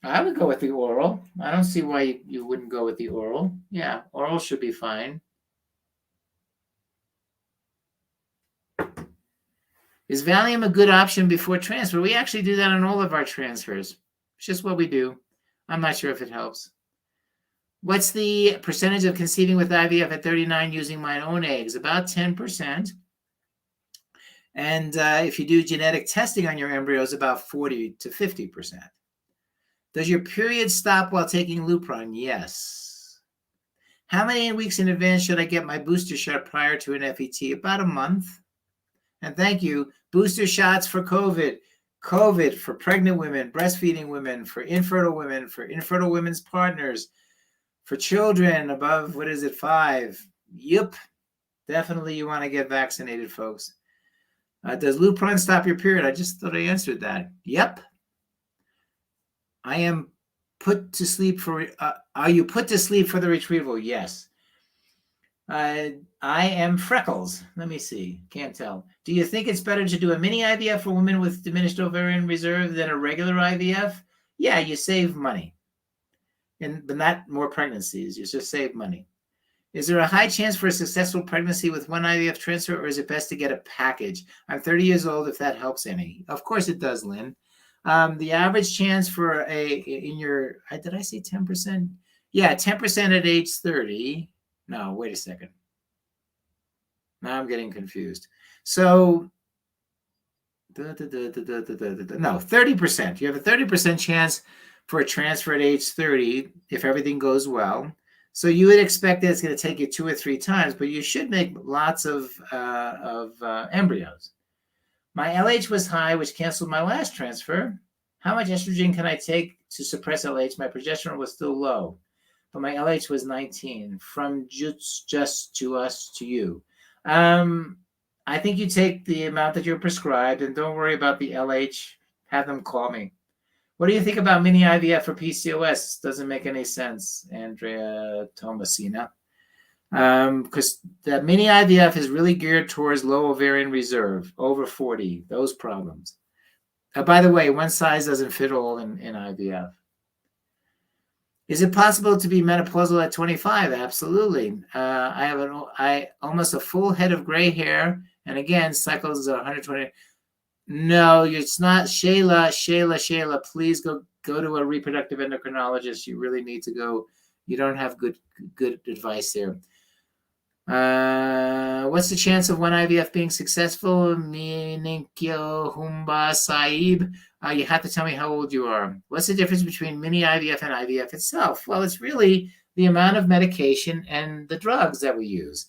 A: I would go with the oral. I don't see why you wouldn't go with the oral. Yeah, oral should be fine. Is Valium a good option before transfer? We actually do that on all of our transfers. It's just what we do. I'm not sure if it helps. What's the percentage of conceiving with IVF at 39 using my own eggs? About 10%. And if you do genetic testing on your embryos, about 40 to 50%. Does your period stop while taking Lupron? Yes. How many weeks in advance should I get my booster shot prior to an FET? About a month. And thank you. Booster shots for COVID. COVID for pregnant women, breastfeeding women, for infertile women's partners, for children above, 5? Yep. Definitely you want to get vaccinated, folks. Does Lupron stop your period? I just thought I answered that. Yep. I am put to sleep for, are you put to sleep for the retrieval? Yes. I am Freckles. Let me see. Can't tell. Do you think it's better to do a mini IVF for women with diminished ovarian reserve than a regular IVF? Yeah, you save money. But not more pregnancies. You just save money. Is there a high chance for a successful pregnancy with one IVF transfer, or is it best to get a package? I'm 30 years old, if that helps any. Of course it does, Lynn. The average chance for did I say 10%? Yeah, 10% at age 30. No, wait a second. Now I'm getting confused. So, no, 30%. You have a 30% chance for a transfer at age 30 if everything goes well. So you would expect that it's going to take you 2 or 3 times, but you should make lots of embryos. My LH was high, which canceled my last transfer. How much estrogen can I take to suppress LH? My progesterone was still low, but my LH was 19. From just to us to you. I think you take the amount that you're prescribed, and don't worry about the LH. Have them call me. What do you think about mini IVF for PCOS? Doesn't make any sense, Andrea Tomasina. Because the mini IVF is really geared towards low ovarian reserve, over 40, those problems. By the way, one size doesn't fit all in IVF. Is it possible to be menopausal at 25? Absolutely. I have almost a full head of gray hair, and again, cycles are 120. No, it's not. Shayla, please go to a reproductive endocrinologist. You really need to go. You don't have good advice there. What's the chance of one IVF being successful? Mininkyo Humba Saib. You have to tell me how old you are. What's the difference between mini IVF and IVF itself? Well, it's really the amount of medication and the drugs that we use.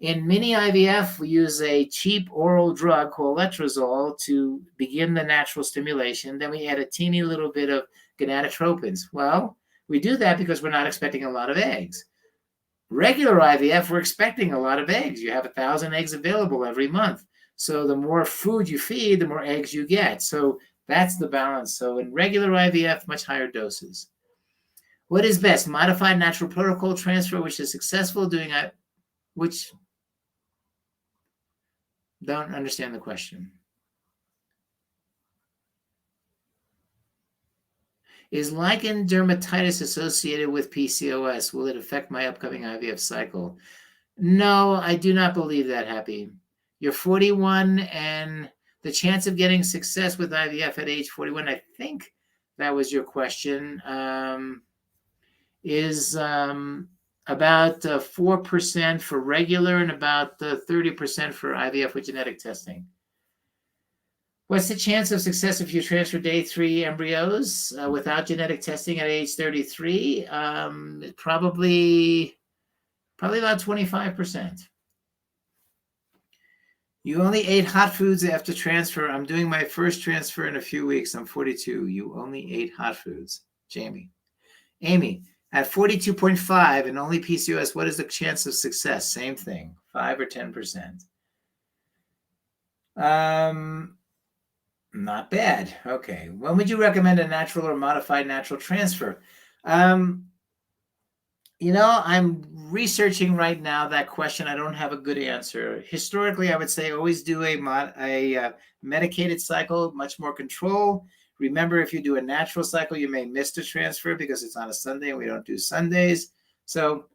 A: In mini IVF, we use a cheap oral drug called letrozole to begin the natural stimulation. Then we add a teeny little bit of gonadotropins. Well, we do that because we're not expecting a lot of eggs. Regular IVF, we're expecting a lot of eggs. You have 1,000 eggs available every month. So the more food you feed, the more eggs you get. So that's the balance. So in regular IVF, much higher doses. What is best? Modified natural protocol transfer, which is successful, which don't understand the question. Is lichen dermatitis associated with PCOS? Will it affect my upcoming IVF cycle? No, I do not believe that, Happy. You're 41, and the chance of getting success with IVF at age 41, I think that was your question, is about 4% for regular and about 30% for IVF with genetic testing. What's the chance of success if you transfer day 3 embryos without genetic testing at age 33? Probably about 25%. You only ate hot foods after transfer. I'm doing my first transfer in a few weeks. I'm 42. You only ate hot foods. Jamie. Amy, at 42.5 and only PCOS, what is the chance of success? Same thing, 5 or 10%. Not bad. Okay. When would you recommend a natural or modified natural transfer? I'm researching right now that question. I don't have a good answer. Historically, I would say always do a medicated cycle, much more control. Remember, if you do a natural cycle, you may miss the transfer because it's on a Sunday and we don't do Sundays. So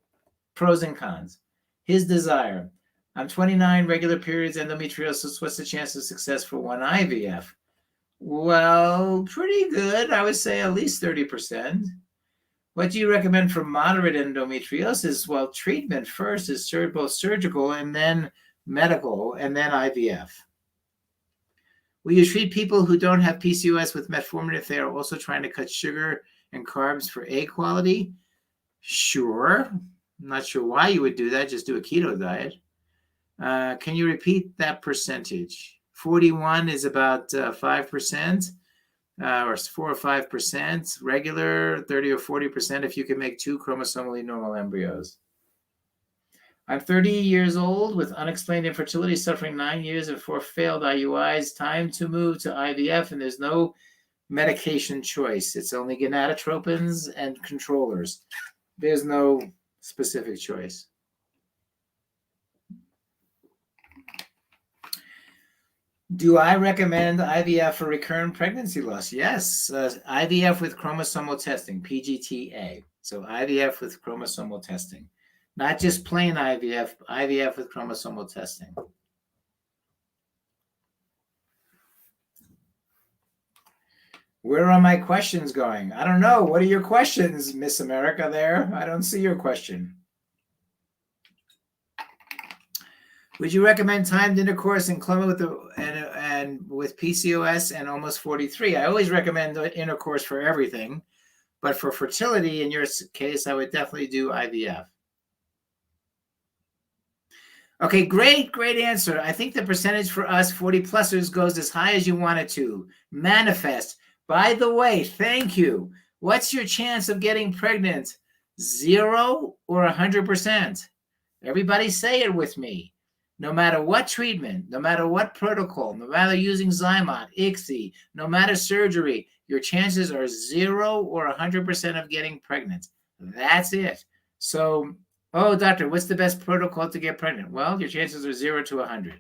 A: pros and cons. His desire. I'm 29, regular periods, endometriosis. What's the chance of success for one IVF? Well, pretty good. I would say at least 30%. What do you recommend for moderate endometriosis? Well, treatment first is both surgical and then medical and then IVF. Will you treat people who don't have PCOS with metformin if they are also trying to cut sugar and carbs for egg quality? Sure. I'm not sure why you would do that. Just do a keto diet. Can you repeat that percentage? 41 is about 5%, or 4 or 5%. Regular, 30 or 40% if you can make 2 chromosomally normal embryos. I'm 30 years old with unexplained infertility, suffering 9 years of 4 failed IUIs. Time to move to IVF, and there's no medication choice. It's only gonadotropins and controllers. There's no specific choice. Do I recommend IVF for recurrent pregnancy loss? Yes. IVF with chromosomal testing, PGTA. So IVF with chromosomal testing. Not just plain IVF, IVF with chromosomal testing. Where are my questions going? I don't know. What are your questions, Miss America there? I don't see your question. Would you recommend timed intercourse in Cloma with PCOS and almost 43? I always recommend intercourse for everything, but for fertility, in your case, I would definitely do IVF. Okay, great answer. I think the percentage for us 40-plussers goes as high as you want it to. Manifest. By the way, thank you. What's your chance of getting pregnant? 0 or 100%? Everybody say it with me. No matter what treatment, no matter what protocol, no matter using Zymot, ICSI, no matter surgery, your chances are 0 or 100% of getting pregnant. That's it. So, oh, doctor, what's the best protocol to get pregnant? Well, your chances are 0 to 100.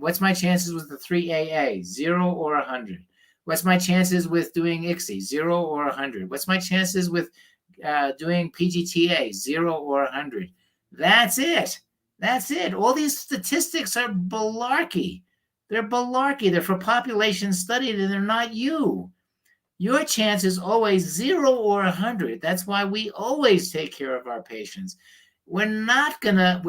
A: What's my chances with the 3AA? 0 or 100. What's my chances with doing ICSI? 0 or 100. What's my chances with doing PGTA? 0 or 100. That's it. That's it. All these statistics are malarkey. They're malarkey. They're for population studied, and they're not you. Your chance is always 0 or 100. That's why we always take care of our patients. We're not gonna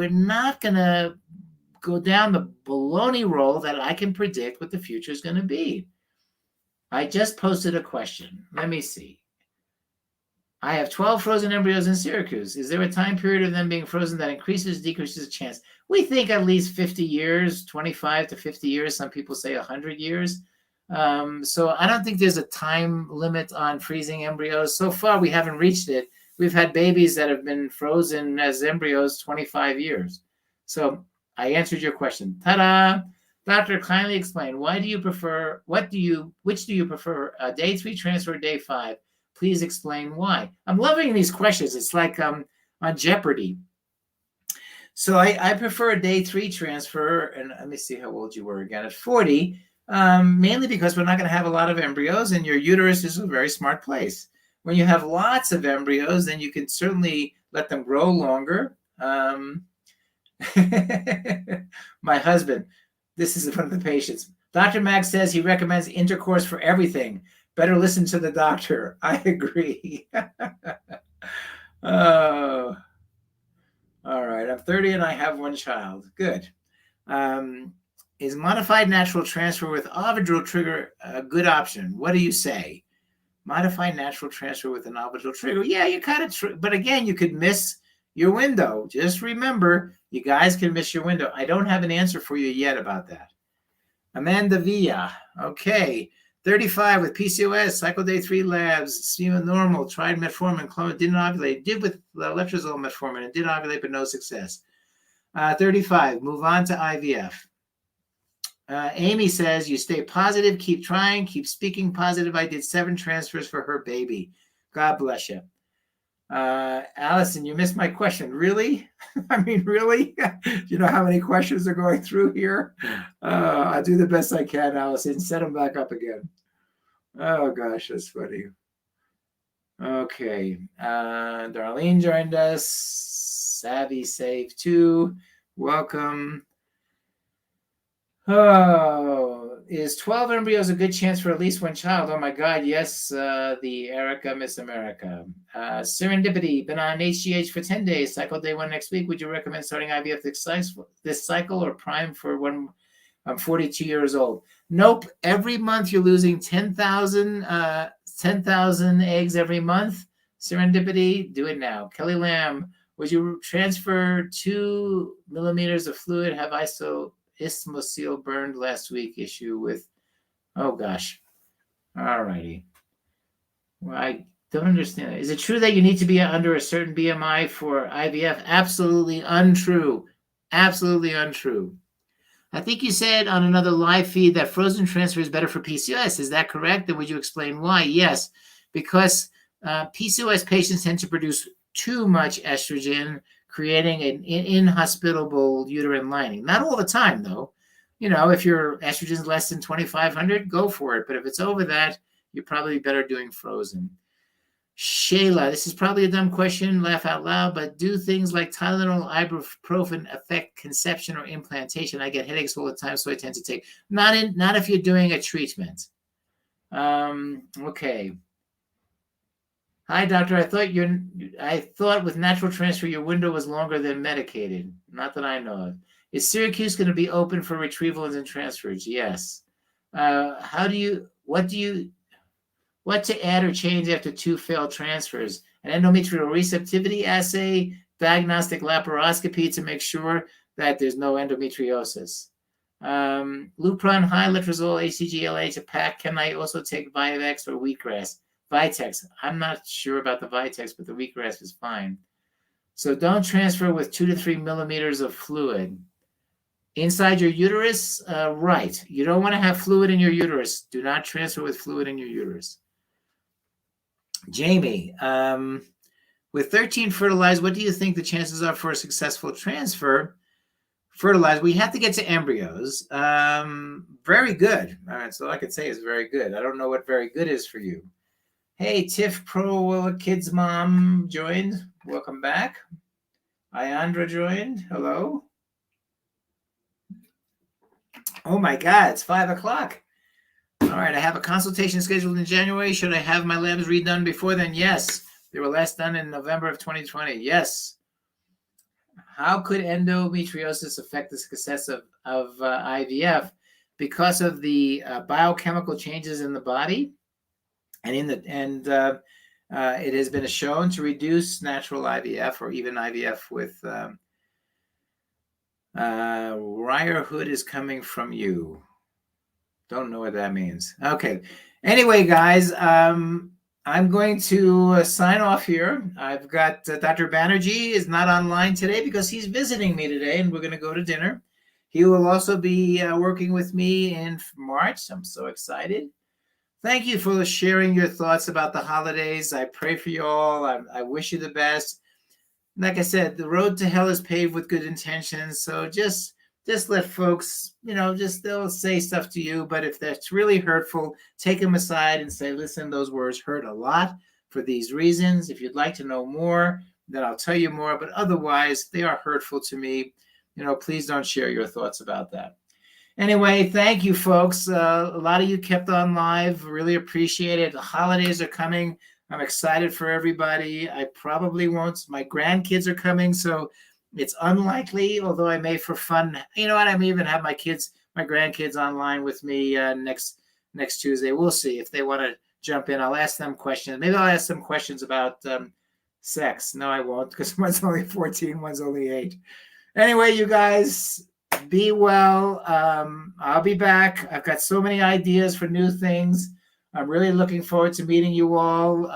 A: go down the baloney roll that I can predict what the future is going to be. I just posted a question. Let me see. I have 12 frozen embryos in Syracuse. Is there a time period of them being frozen that increases, decreases the chance? We think at least 50 years, 25 to 50 years. Some people say 100 years. So I don't think there's a time limit on freezing embryos. So far, we haven't reached it. We've had babies that have been frozen as embryos 25 years. So I answered your question. Ta-da! Doctor, kindly explain, which do you prefer, day 3 transfer, day 5? Please explain why. I'm loving these questions. It's like on Jeopardy. So I prefer a day 3 transfer, and let me see how old you were again, at 40, mainly because we're not going to have a lot of embryos, and your uterus is a very smart place. When you have lots of embryos, then you can certainly let them grow longer. My husband, this is one of the patients. Dr. Mag says he recommends intercourse for everything. Better listen to the doctor. I agree. Oh, all right. I'm 30 and I have 1 child. Good. Is modified natural transfer with ovidral trigger a good option? What do you say? Modified natural transfer with an ovidral trigger. Yeah, you kind of, but again, you could miss your window. Just remember, you guys can miss your window. I don't have an answer for you yet about that. Amanda Villa. Okay. 35 with PCOS, cycle day 3 labs, semen normal, tried metformin, clone, didn't ovulate, did with letrozole metformin, and did ovulate, but no success. 35, move on to IVF. Amy says, you stay positive, keep trying, keep speaking positive. I did 7 transfers for her baby. God bless you. Allison, you missed my question. Really? I mean, really? Do you know how many questions are going through here? I'll do the best I can, Allison. Set them back up again. Oh, gosh, that's funny. Okay. Darlene joined us. Savvy Save 2. Welcome. Oh, is 12 embryos a good chance for at least 1 child? Oh my God, yes, the Erica, Miss America. Serendipity, been on HGH for 10 days, cycle day 1 next week. Would you recommend starting IVF this cycle or prime for when I'm 42 years old? Nope. Every month you're losing 10,000 eggs every month. Serendipity, do it now. Kelly Lamb, would you transfer 2 millimeters of fluid? Have isthmosil burned last week issue with, oh gosh. All righty. Well, I don't understand it. Is it true that you need to be under a certain BMI for IVF? Absolutely untrue. Absolutely untrue. I think you said on another live feed that frozen transfer is better for PCOS. Is that correct? And would you explain why? Yes, because PCOS patients tend to produce too much estrogen, creating an inhospitable uterine lining. Not all the time, though. You know, if your estrogen is less than 2,500, go for it. But if it's over that, you're probably better doing frozen. Shayla, this is probably a dumb question, laugh out loud, but do things like Tylenol, Ibuprofen affect conception or implantation? I get headaches all the time, so I tend to take. Not if you're doing a treatment. Okay. Hi, doctor. I thought with natural transfer your window was longer than medicated. Not that I know of. Is Syracuse going to be open for retrievals and transfers? Yes. What to add or change after 2 failed transfers? An endometrial receptivity assay, diagnostic laparoscopy to make sure that there's no endometriosis. Lupron, high letrozole, ACG-LH, a pack. Can I also take Vitex or wheatgrass? Vitex. I'm not sure about the Vitex, but the wheatgrass is fine. So don't transfer with 2 to 3 millimeters of fluid. Inside your uterus, right. You don't want to have fluid in your uterus. Do not transfer with fluid in your uterus. Jamie, with 13 fertilized, what do you think the chances are for a successful transfer? Fertilized, we have to get to embryos. Very good. All right, so all I could say is very good. I don't know what very good is for you. Hey, Tiff Pro Kids Mom joined. Welcome back. Iandra joined. Hello. Oh my God, it's 5 o'clock. All right, I have a consultation scheduled in January. Should I have my labs redone before then? Yes. They were last done in November of 2020. Yes. How could endometriosis affect the success of IVF? Because of the biochemical changes in the body, and it has been shown to reduce natural IVF or even IVF with Ryerhood is coming from you. Don't know what that means. Okay. Anyway, guys, I'm going to sign off here. I've got Dr. Banerjee is not online today because he's visiting me today, and we're going to go to dinner. He will also be working with me in March. I'm so excited. Thank you for sharing your thoughts about the holidays. I pray for you all. I wish you the best. Like I said, the road to hell is paved with good intentions. So just let folks, they'll say stuff to you. But if that's really hurtful, take them aside and say, listen, those words hurt a lot for these reasons. If you'd like to know more, then I'll tell you more. But otherwise, they are hurtful to me. Please don't share your thoughts about that. Anyway, thank you, folks. A lot of you kept on live. Really appreciate it. The holidays are coming. I'm excited for everybody. I probably won't. My grandkids are coming, so it's unlikely, although I may for fun. You know what? I may even have my grandkids online with me next Tuesday. We'll see if they want to jump in. I'll ask them questions. Maybe I'll ask them questions about sex. No, I won't, because one's only 14, one's only 8. Anyway, you guys, be well. I'll be back. I've got so many ideas for new things. I'm really looking forward to meeting you all.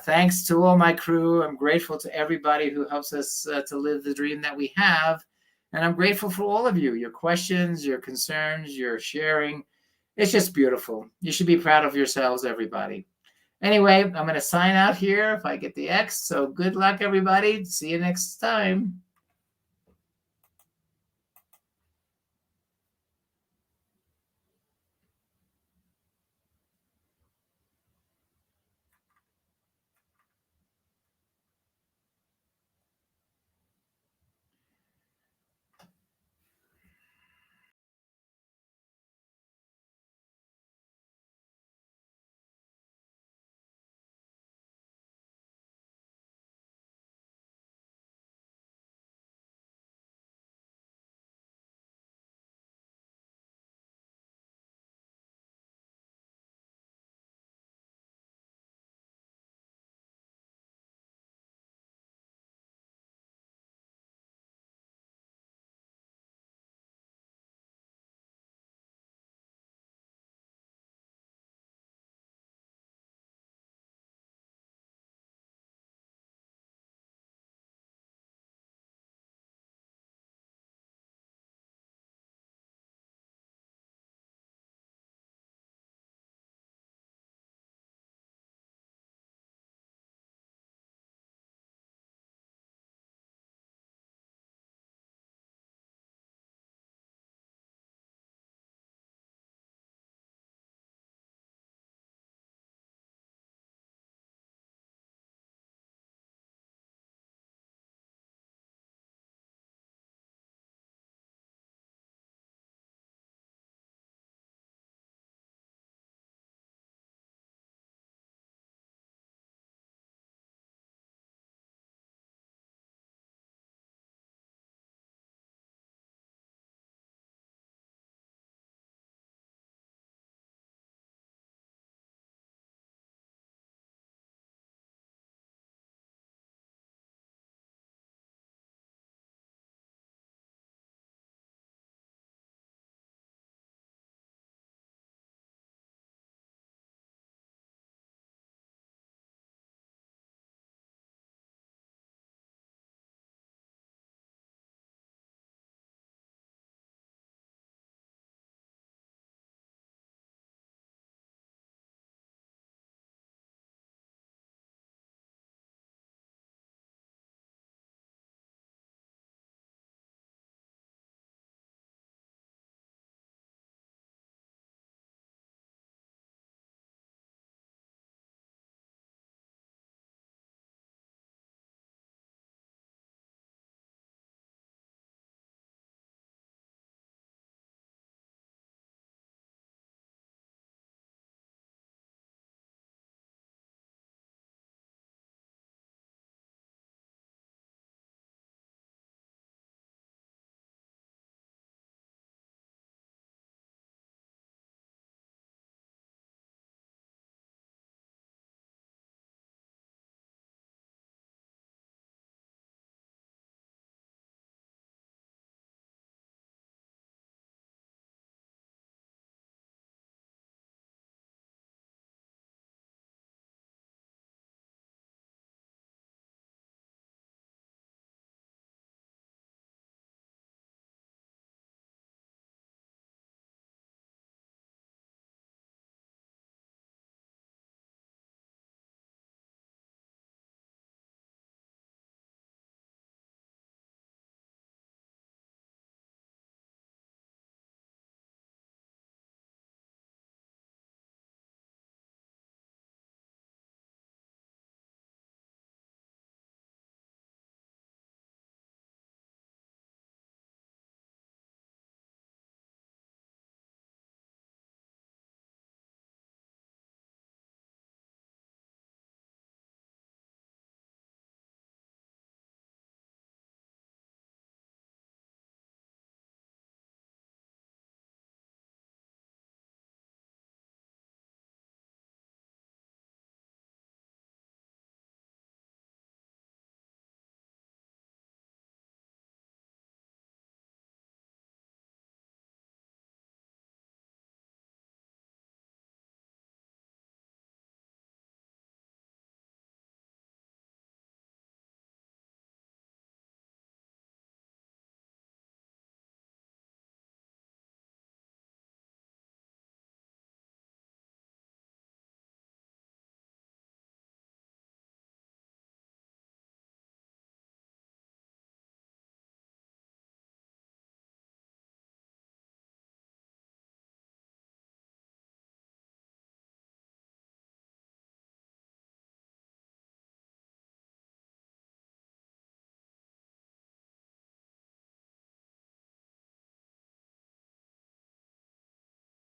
A: Thanks to all my crew. I'm grateful to everybody who helps us to live the dream that we have. And I'm grateful for all of you, your questions, your concerns, your sharing. It's just beautiful. You should be proud of yourselves, everybody. Anyway, I'm going to sign out here if I get the X. So good luck, everybody. See you next time.